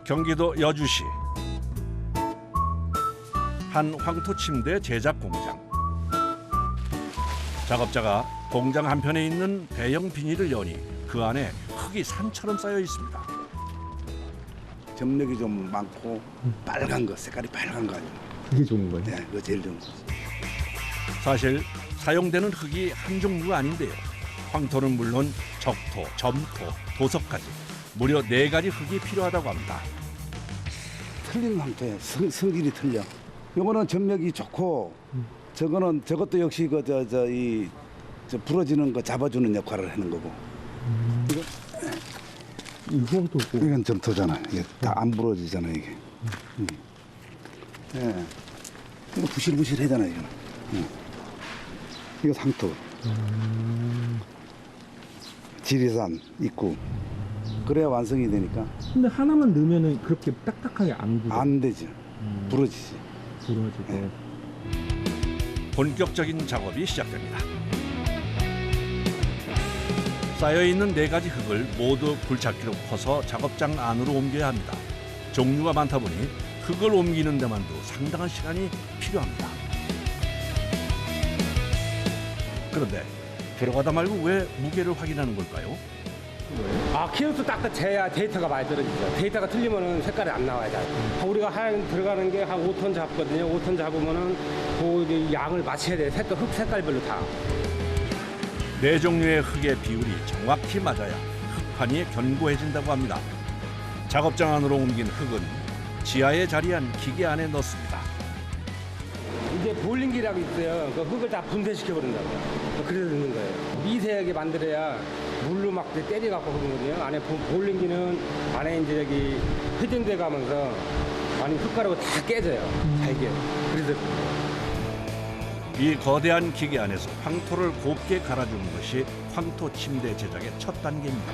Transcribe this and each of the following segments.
경기도 여주시 한 황토 침대 제작 공장. 작업자가 공장 한편에 있는 대형 비닐을 여니 그 안에 흙이 산처럼 쌓여 있습니다. 점력이 좀 많고 빨간 거, 색깔이 빨간 거 아니에요? 그게 좋은 거예요? 네, 그거 제일 좋은 거죠. 사실 사용되는 흙이 한 종류가 아닌데요. 황토는 물론 적토, 점토, 도석까지 무려 4가지 흙이 필요하다고 합니다. 틀린 황토에 성질이 틀려. 요거는 점력이 좋고 저것도 역시 저 부러지는 거 잡아주는 역할을 하는 거고. 이것도 뭐 이건 점토잖아. 이게 다 안 부러지잖아 이게. 예. 이거 부실부실하잖아 이거. 이거 상토. 지리산 입구. 그래야 완성이 되니까 근데 하나만 넣으면은 그렇게 딱딱하게 안 굳어. 안 되지. 부러지지. 부러지고. 본격적인 작업이 시작됩니다. 쌓여있는 4가지 흙을 모두 굴착기로 퍼서 작업장 안으로 옮겨야 합니다. 종류가 많다 보니 흙을 옮기는 데만도 상당한 시간이 필요합니다. 그런데 들어가다 말고 왜 무게를 확인하는 걸까요? 키로수 딱 재야 데이터가 많이 떨어지죠. 데이터가 틀리면은 색깔이 안 나와요. 잘. 우리가 들어가는 게 한 5톤 잡거든요. 5톤 잡으면은 그 양을 맞춰야 돼요. 흙 색깔별로 다. 4종류의 흙의 비율이 정확히 맞아야 흙판이 견고해진다고 합니다. 작업장 안으로 옮긴 흙은 지하에 자리한 기계 안에 넣습니다. 이제 볼링기라고 있어요. 그 흙을 다 분쇄시켜 버린다고요. 그래서 넣는 거예요. 미세하게 만들어야 물로 막 때려갖고 그러거든요. 안에 볼링기는 안에 이제 여기 회전돼 가면서 안에 흙가루가 다 깨져요. 잘게. 그래서 이 거대한 기계 안에서 황토를 곱게 갈아주는 것이 황토 침대 제작의 첫 단계입니다.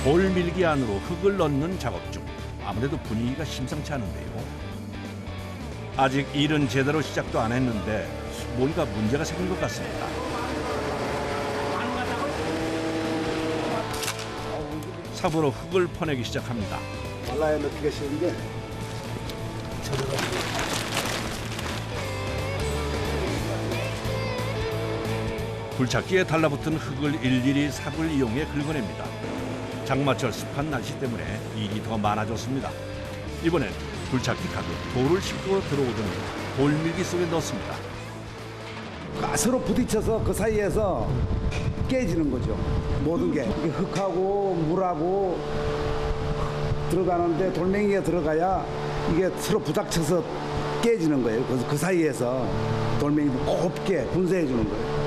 볼 밀기 안으로 흙을 넣는 작업 중 아무래도 분위기가 심상치 않은데요. 아직 일은 제대로 시작도 안 했는데 뭔가 문제가 생긴 것 같습니다. 삽으로 흙을 퍼내기 시작합니다. 발라야 넣기가 쉬운데 굴착기에 달라붙은 흙을 일일이 삽을 이용해 긁어냅니다. 장마철 습한 날씨 때문에 일이 더 많아졌습니다. 이번엔 굴착기 가득 돌을 싣고 들어오더니 돌밀기 속에 넣습니다. 서로 부딪혀서 그 사이에서 깨지는 거죠. 모든 게 이게 흙하고 물하고 들어가는데 돌멩이가 들어가야 이게 서로 부닥쳐서 깨지는 거예요. 그래서 그 사이에서 돌멩이도 곱게 분쇄해 주는 거예요.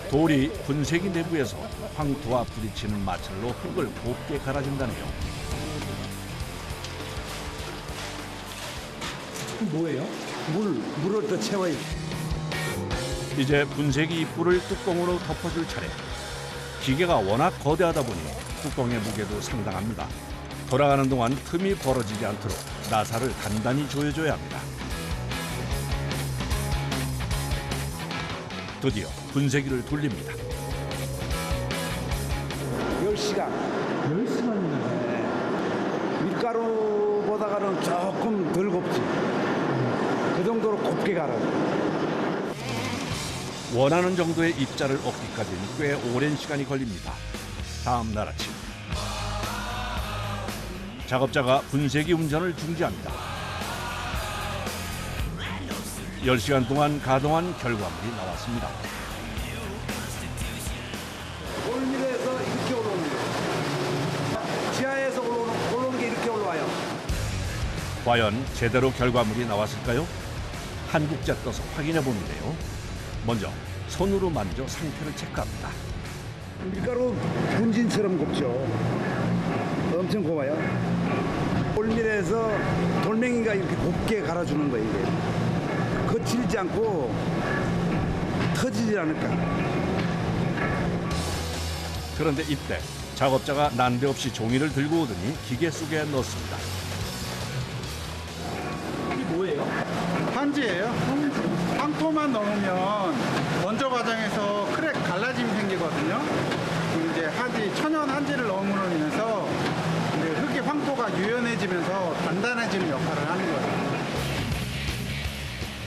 돌이 분쇄기 내부에서 황토와 부딪히는 마찰로 흙을 곱게 갈아준다네요. 뭐예요? 물을 더 채워요. 이제 분쇄기 입구를 뚜껑으로 덮어줄 차례. 기계가 워낙 거대하다 보니 뚜껑의 무게도 상당합니다. 돌아가는 동안 틈이 벌어지지 않도록 나사를 단단히 조여줘야 합니다. 드디어 분쇄기를 돌립니다. 10시간. 10시간이나. 밀가루보다는 조금 덜 곱지. 그 정도로 곱게 갈아요. 원하는 정도의 입자를 얻기까지는 꽤 오랜 시간이 걸립니다. 다음 날 아침 작업자가 분쇄기 운전을 중지합니다. 10시간 동안 가동한 결과물이 나왔습니다. 돌밀에서 이렇게 올라오는 거예요. 지하에서 올라오는 게 이렇게 올라와요. 과연 제대로 결과물이 나왔을까요? 한국자 떠서 확인해 보는데요. 먼저 손으로 만져 상태를 체크합니다. 밀가루 분진처럼 곱죠. 엄청 곱아요. 돌밀에서 돌멩이가 이렇게 곱게 갈아주는 거예요. 이게. 거칠지 않고 터지지 않을까. 그런데 이때 작업자가 난데없이 종이를 들고 오더니 기계 속에 넣습니다. 이게 뭐예요? 한지예요. 황토만 넣으면 원조 과정에서 크랙 갈라짐이 생기거든요. 이제 한지 천연 한지를 넣음으로 인해서 단단해지면서 단단해지는 역할을 하는 거예요.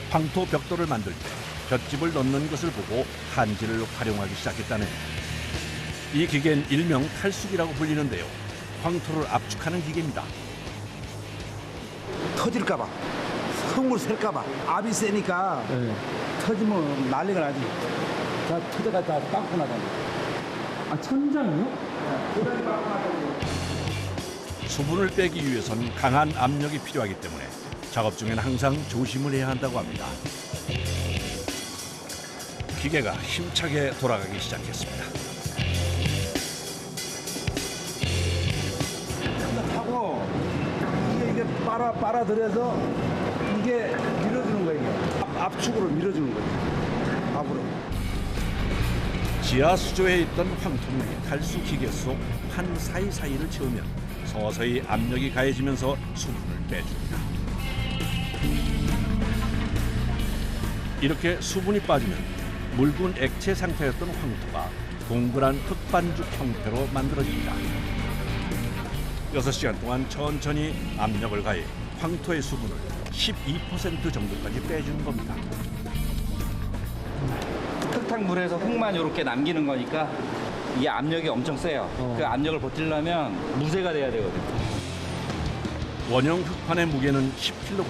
황토 벽돌을 만들 때 볏짚을 넣는 것을 보고 한지를 활용하기 시작했다네요. 이 기계는 일명 탈수기라고 불리는데요. 황토를 압축하는 기계입니다. 터질까봐, 성물 셀까봐, 압이 세니까 네. 터지면 난리가 나지. 다 터져가 다 빵꾸 나잖아. 아, 천장이요? 수분을 빼기 위해선 강한 압력이 필요하기 때문에 작업 중에는 항상 조심을 해야 한다고 합니다. 기계가 힘차게 돌아가기 시작했습니다. 하고 이게 빨아들여서 이게 밀어주는 거예요. 압축으로 밀어주는 거예요. 압으로. 지하 수조에 있던 황토물이 탈수 기계 속 판 사이사이를 채우면 서서히 압력이 가해지면서 수분을 빼줍니다. 이렇게 수분이 빠지면 묽은 액체 상태였던 황토가 동그란 흙반죽 형태로 만들어집니다. 6시간 동안 천천히 압력을 가해 황토의 수분을 12% 정도까지 빼주는 겁니다. 흙탕물에서 흙만 이렇게 남기는 거니까 이 압력이 엄청 세요. 그 압력을 버티려면 무쇠가 돼야 되거든요. 원형 흙판의 무게는 10kg.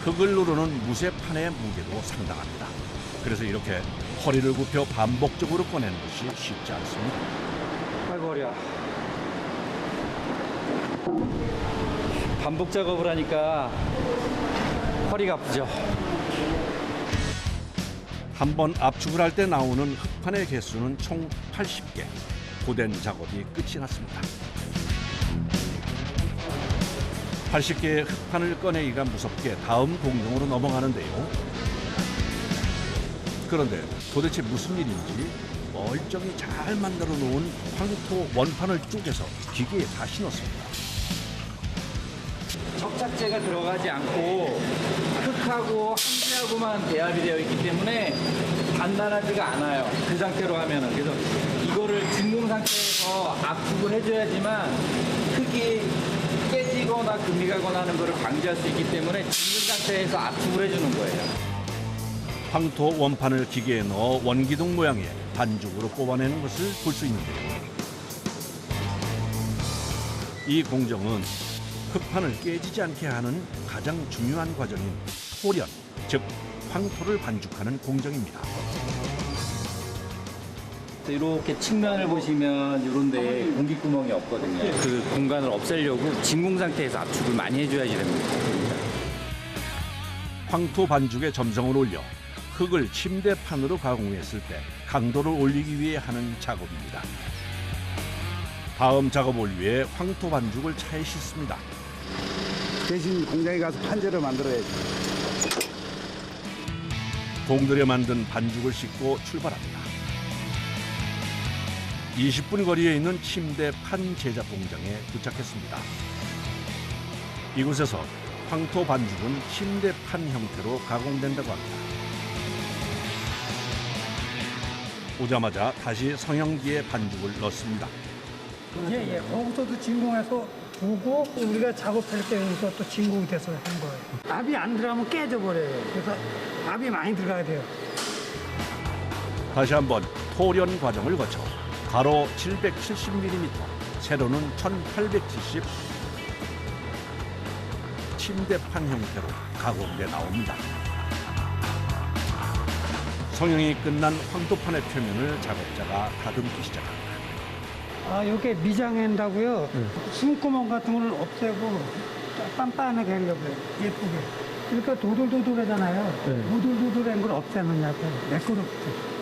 흙을 누르는 무쇠판의 무게도 상당합니다. 그래서 이렇게 허리를 굽혀 반복적으로 꺼내는 것이 쉽지 않습니다. 아이고 허리야. 반복 작업을 하니까 허리가 아프죠. 한 번 압축을 할 때 나오는 흙판의 개수는 총 80개. 고된 작업이 끝이 났습니다. 80개의 흙판을 꺼내기가 무섭게 다음 공정으로 넘어가는데요. 그런데 도대체 무슨 일인지 멀쩡히 잘 만들어 놓은 황토 원판을 쪼개서 기계에 다시 넣습니다. 접착제가 들어가지 않고 흙하고 한지하고만 배합이 되어 있기 때문에 단단하지가 않아요. 그 상태로 하면은. 그래서 이거를 진공 상태에서 압축을 해줘야지만 흙이 깨지거나 금이 가거나 하는 것을 방지할 수 있기 때문에 진공 상태에서 압축을 해주는 거예요. 황토 원판을 기계에 넣어 원기둥 모양의 반죽으로 뽑아내는 것을 볼 수 있는데요. 이 공정은 흙판을 깨지지 않게 하는 가장 중요한 과정인 토련, 즉 황토를 반죽하는 공정입니다. 이렇게 측면을 보시면 이런 데 공기구멍이 없거든요. 그 공간을 없애려고 진공 상태에서 압축을 많이 해줘야지 됩니다. 황토 반죽에 점성을 올려 흙을 침대판으로 가공했을 때 강도를 올리기 위해 하는 작업입니다. 다음 작업을 위해 황토 반죽을 차에 싣습니다. 대신 공장에 가서 판재를 만들어야지. 공들여 만든 반죽을 싣고 출발합니다. 20분 거리에 있는 침대 판 제작 공장에 도착했습니다. 이곳에서 황토 반죽은 침대 판 형태로 가공된다고 합니다. 오자마자 다시 성형기에 반죽을 넣습니다. 예. 거기서도 진공해서 보고 우리가 작업할 때 여기서 또 진공이 돼서 한 거예요. 압이 안 들어가면 깨져버려요. 그래서 압이 많이 들어가야 돼요. 다시 한번 토련 과정을 거쳐 가로 770mm, 세로는 1870 침대판 형태로 가공돼 나옵니다. 성형이 끝난 황토판의 표면을 작업자가 다듬기 시작합니다. 이게 미장한다고요. 숨구멍 같은 걸 없애고 빤빤하게 하려고요. 예쁘게. 그러니까 도돌도돌하잖아요. 네. 도돌도돌한 걸 없애느냐고. 매끄럽게.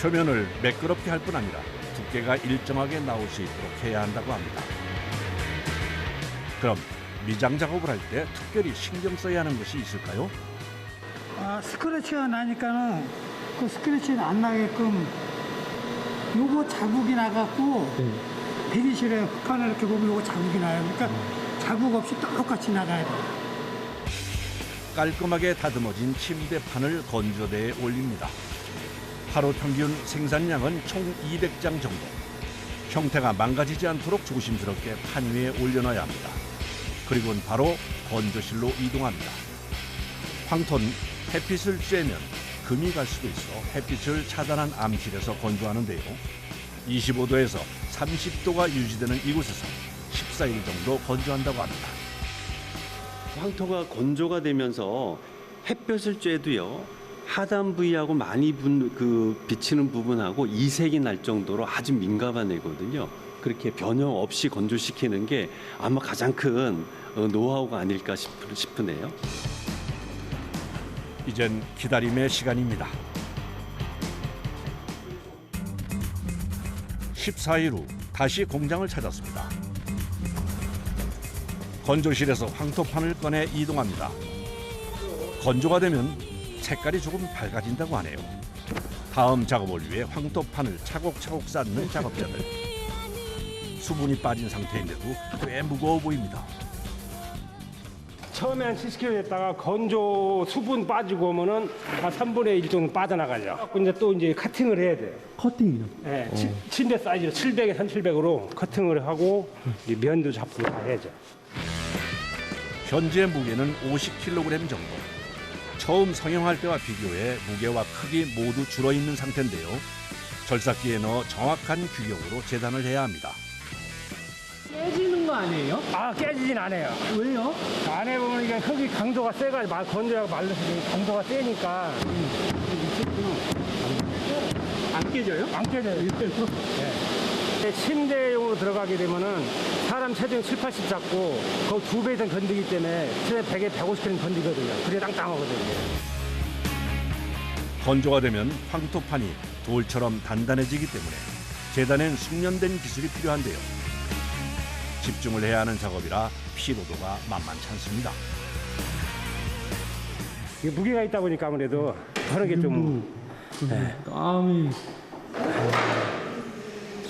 표면을 매끄럽게 할 뿐 아니라 두께가 일정하게 나올 수 있도록 해야 한다고 합니다. 그럼 미장 작업을 할 때 특별히 신경 써야 하는 것이 있을까요? 스크래치가 나니까는 그 스크래치는 안 나게끔 요거 자국이 나갖고 되기 싫어요. 흙판을 이렇게 보면 요거 자국이 나요. 그러니까 자국 없이 똑같이 나가야 돼요. 깔끔하게 다듬어진 침대판을 건조대에 올립니다. 하루 평균 생산량은 총 200장 정도. 형태가 망가지지 않도록 조심스럽게 판 위에 올려놔야 합니다. 그리고는 바로 건조실로 이동합니다. 황토는 햇빛을 쬐면 금이 갈 수도 있어 햇빛을 차단한 암실에서 건조하는데요. 25도에서 30도가 유지되는 이곳에서 14일 정도 건조한다고 합니다. 황토가 건조가 되면서 햇볕을 쬐도요 하단 부위하고 많이 비치는 부분하고 이색이 날 정도로 아주 민감한 애거든요. 그렇게 변형 없이 건조시키는 게 아마 가장 큰 노하우가 아닐까 싶으네요. 이젠 기다림의 시간입니다. 14일 후 다시 공장을 찾았습니다. 건조실에서 황토판을 꺼내 이동합니다. 건조가 되면 색깔이 조금 밝아진다고 하네요. 다음 작업을 위해 황토판을 차곡차곡 쌓는 작업자들. 수분이 빠진 상태인데도 꽤 무거워 보입니다. 처음에 한 70kg 됐다가 건조 수분 빠지고 오면은 한 3분의 1 정도 빠져나가죠. 이제 또 이제 커팅을 해야 돼요. 커팅이요? 네, 침대 사이즈로 700에 1700으로 커팅을 하고 이제 면도 잡고 다 해야죠. 현재 무게는 50kg 정도. 처음 성형할 때와 비교해 무게와 크기 모두 줄어있는 상태인데요. 절삭기에 넣어 정확한 규격으로 재단을 해야 합니다. 깨지는 거 아니에요? 아, 깨지진 않아요. 왜요? 안에 보면 이게 흙이 강도가 세가지고 건조하고 말라서 강도가 세니까 안 깨져요? 안 깨져요. 네. 침대용으로 들어가게 되면은 사람 체중 7, 80 잡고 그 2배 이상 건드기 때문에 최대 100에 150kg 건드거든요. 그게 땅땅하거든요. 건조가 되면 황토판이 돌처럼 단단해지기 때문에 재단엔 숙련된 기술이 필요한데요. 집중을 해야 하는 작업이라 피로도가 만만치 않습니다. 이게 무게가 있다 보니까 아무래도 하는 게 좀 땀이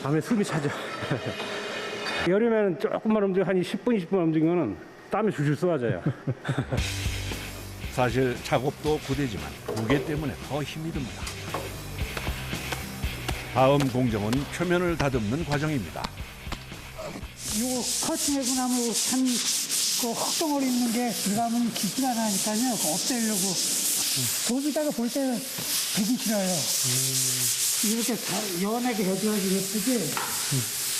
아무래도 숨이 차죠. 여름에는 조금만 움직여 한 10분, 20분 움직이면 땀이 줄줄 쏟아져요. 사실 작업도 고되지만 무게 때문에 더 힘이 듭니다. 다음 공정은 표면을 다듬는 과정입니다. 요거 커팅하고 나면 참그 흙덩어리 있는 게 들어가면 기스가 나니까요. 그거 없애려고. 도비다가 볼 때는 되게 싫어요. 이렇게 다 연하게 해줘야지 예쁘지.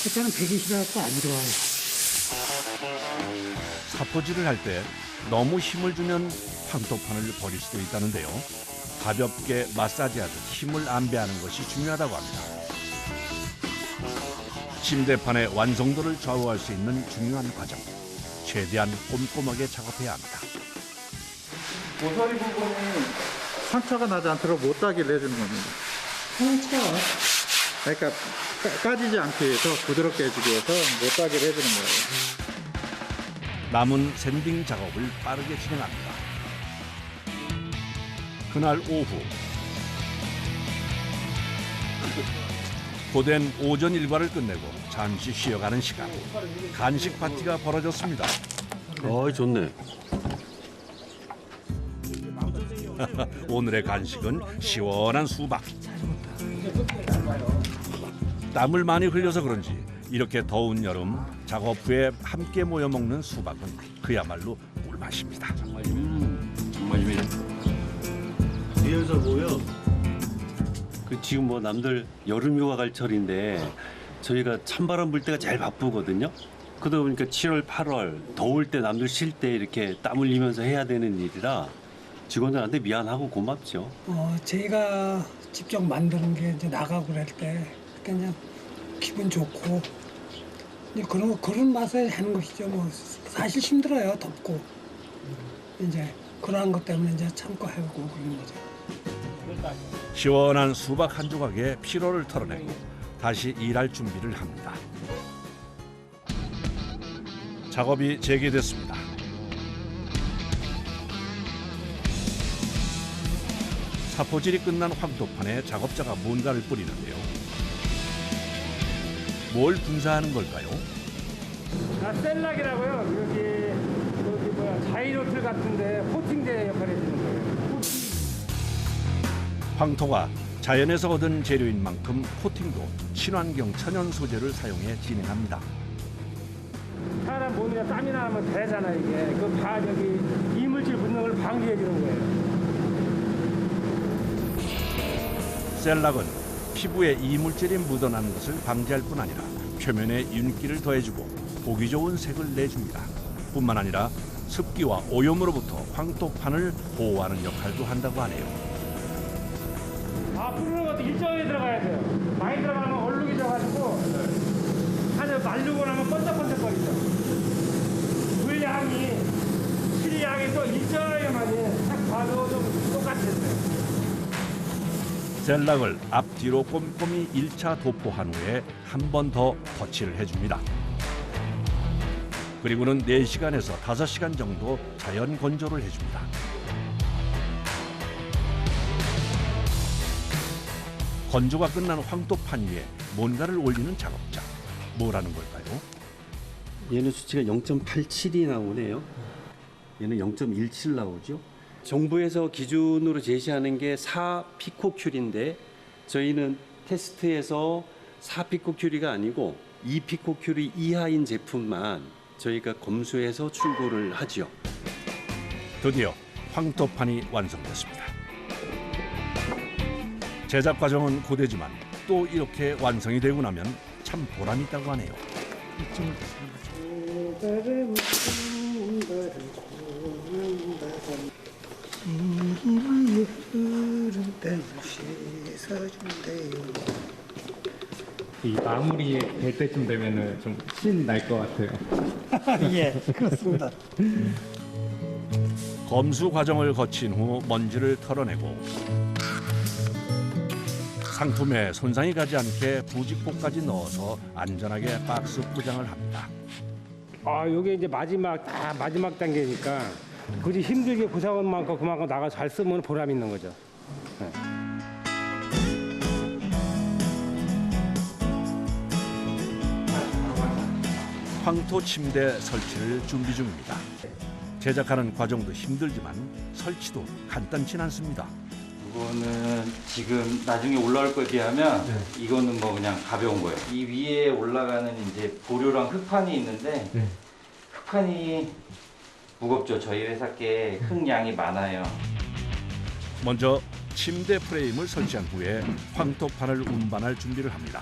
그때는 되게 싫어갖고 안 좋아요. 사포질을 할 때 너무 힘을 주면 황토판을 버릴 수도 있다는데요. 가볍게 마사지하듯 힘을 안배하는 것이 중요하다고 합니다. 침대판의 완성도를 좌우할 수 있는 중요한 과정. 최대한 꼼꼼하게 작업해야 합니다. 모서리 부분이 상처가 나지 않도록 못하기를 해주는 겁니다. 상처. 그러니까 까지지 않기 위해서 부드럽게 해주기 위해서 못하기를 해주는 거예요. 남은 샌딩 작업을 빠르게 진행합니다. 그날 오후 고된 오전 일과를 끝내고 잠시 쉬어가는 시간. 간식 파티가 벌어졌습니다. 좋네. 오늘의 간식은 시원한 수박. 땀을 많이 흘려서 그런지 이렇게 더운 여름 작업 후에 함께 모여 먹는 수박은 그야말로 꿀맛입니다. 뒤에서 보여. 지금 뭐 남들 여름휴가 갈 철인데 저희가 찬바람 불 때가 제일 바쁘거든요. 그러다 보니까 7월, 8월 더울 때 남들 쉴 때 이렇게 땀 흘리면서 해야 되는 일이라 직원들한테 미안하고 고맙죠. 저희가 직접 만드는 게 이제 나가고 그럴 때 그냥 기분 좋고 이제 그런 맛에 하는 것이죠. 뭐 사실 힘들어요. 덥고 이제 그러한 것 때문에 이제 참고 하고 그런 거죠. 시원한 수박 한 조각에 피로를 털어내고 다시 일할 준비를 합니다. 작업이 재개됐습니다. 사포질이 끝난 황토판에 작업자가 뭔가를 뿌리는데요. 뭘 분사하는 걸까요? 셀락이라고요. 여기 뭐야 자이로틀 같은데 코팅제 역할을 해주는 거예요. 황토가 자연에서 얻은 재료인 만큼 코팅도 친환경 천연 소재를 사용해 진행합니다. 사람 몸이나 땀이나 나면 되잖아 이게. 저기 이물질 묻는 걸 방지해 주는 거예요. 셀락은 피부에 이물질이 묻어나는 것을 방지할 뿐 아니라 표면에 윤기를 더해주고 보기 좋은 색을 내줍니다. 뿐만 아니라 습기와 오염으로부터 황토판을 보호하는 역할도 한다고 하네요. 뿌리는 것도 일정하게 들어가야 돼요. 많이 들어가면 얼룩이 져가지고 한번 말르고 나면 번쩍번쩍거리죠. 물향이, 실향이 또 일정하게만 딱 봐도 좀 똑같았어요. 셀락을 앞뒤로 꼼꼼히 1차 도포한 후에 한 번 더 터치를 해줍니다. 그리고는 4시간에서 5시간 정도 자연 건조를 해줍니다. 건조가 끝난 황토판 위에 뭔가를 올리는 작업자. 뭐라는 걸까요? 얘는 수치가 0.87이 나오네요. 얘는 0.17 나오죠. 정부에서 기준으로 제시하는 게 4피코큐리인데 저희는 테스트에서 4피코큐리가 아니고 2피코큐리 이하인 제품만 저희가 검수해서 출고를 하지요. 드디어 황토판이 완성됐습니다. 제작 과정은 고되지만 또 이렇게 완성이 되고 나면 참 보람이 있다고 하네요. 이 마무리 될 때쯤 되면은 좀 신 날 것 같아요. 예, 그렇습니다. 검수 과정을 거친 후 먼지를 털어내고 상품에 손상이 가지 않게 부직포까지 넣어서 안전하게 박스 포장을 합니다. 요게 이제 마지막 단계니까 굳이 힘들게 고생한 만큼 그만큼 나가 잘 쓰면 보람 있는 거죠. 네. 황토 침대 설치를 준비 중입니다. 제작하는 과정도 힘들지만 설치도 간단치 않습니다. 이거는 지금 나중에 올라올 거에 비하면 이거는 뭐 그냥 가벼운 거예요. 이 위에 올라가는 이제 보료랑 흙판이 있는데 흙판이 무겁죠. 저희 회사 게 흙양이 많아요. 먼저 침대 프레임을 설치한 후에 황토판을 운반할 준비를 합니다.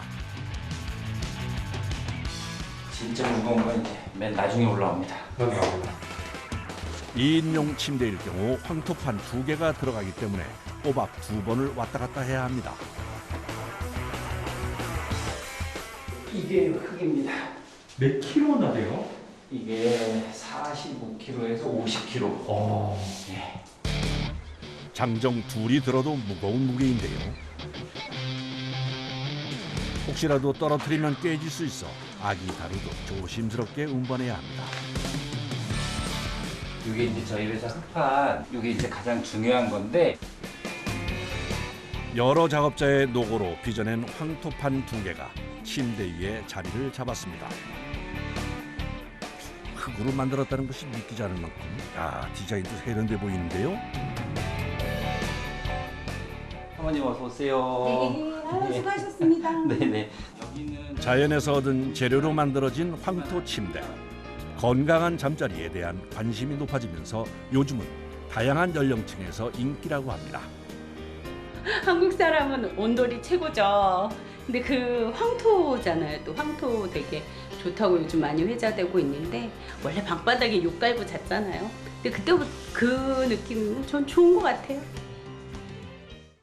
진짜 무거운 건 이제 맨 나중에 올라옵니다. 2인용 침대일 경우 황토판 2개가 들어가기 때문에 꼬박 2번을 왔다 갔다 해야 합니다. 이게 흙입니다. 몇 킬로나 돼요? 이게 45kg에서 50kg. 예. 장정 둘이 들어도 무거운 무게인데요. 혹시라도 떨어뜨리면 깨질 수 있어 아기 다루도 조심스럽게 운반해야 합니다. 이게 이제 저희 회사 흙판, 이게 이제 가장 중요한 건데 여러 작업자의 노고로 빚어낸 황토판 2개가 침대 위에 자리를 잡았습니다. 흙으로 만들었다는 것이 믿기지 않을 만큼 디자인도 세련돼 보이는데요. 사모님 어서 오세요. 네, 수고하셨습니다. 네네. 여기는 자연에서 얻은 재료로 만들어진 황토 침대. 건강한 잠자리에 대한 관심이 높아지면서 요즘은 다양한 연령층에서 인기라고 합니다. 한국 사람은 온돌이 최고죠. 근데 그 황토잖아요. 또 황토 되게 좋다고 요즘 많이 회자되고 있는데 원래 방바닥에 욕 깔고 잤잖아요. 근데 그때부터 그 느낌은 전 좋은 것 같아요.